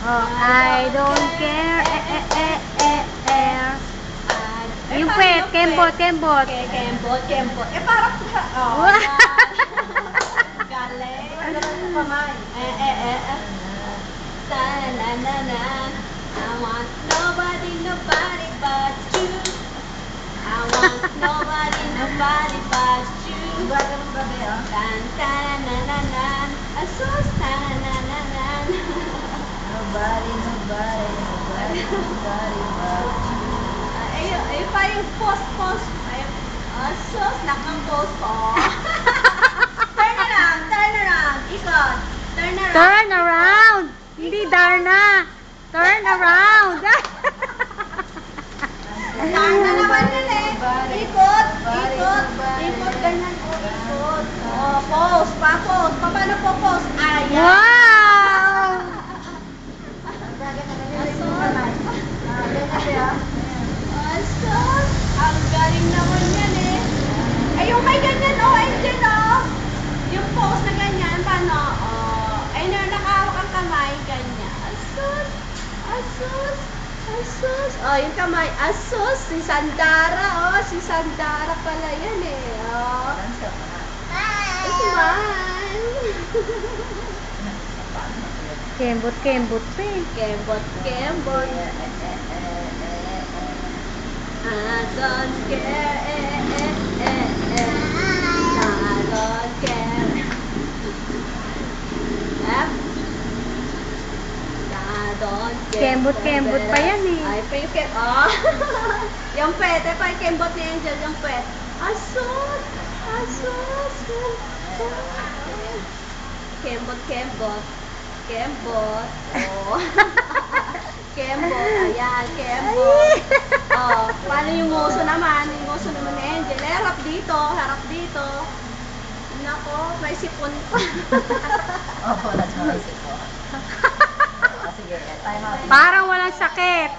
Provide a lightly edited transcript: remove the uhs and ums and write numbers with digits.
Oh, I don't care. Yung pet, kembot. Kembot. Parang, oh, Wow. yan. Galing. Kamay. Ta-na-na-na. I want nobody but you. I want nobody but you. Tan-ta-na-na-na. Asos, ta-na-na-na. Nobody but you. Ayun pa yung post. Ayun. Asos, nakang-post ko. Turn around. Ikot. Turn around. Turn around. Hindi Darna. Turn around. Darna naman yun eh. Ikot. Ganyan. Ikot. Post. Paano po post? Ayan. Wow. Asos. Ang galing naman yan eh. Ay, yung may ganyan Angel Yung post na ganyan, paano? Ay, nakahawak ang kamay, ganyan. Asos. Yung kamay. Asos. Si Sandara, Si Sandara pala yan eh. Smile. Kembot pa eh. Kembot. I don't care. I don't care. I don't care. Kembot pa yan eh. Ay, pa yung yung pet. Pa yung kembot ni Angel, yung pet. Asos. Kembot. Oh. Kembot. Ayan, kembot. Oh, paano yung ngoso naman? Yung ngoso naman ni Angel. Harap dito. Nako, may sipon pa. Opo, nagmamaisip ko. Sige, time out. Parang walang sakit.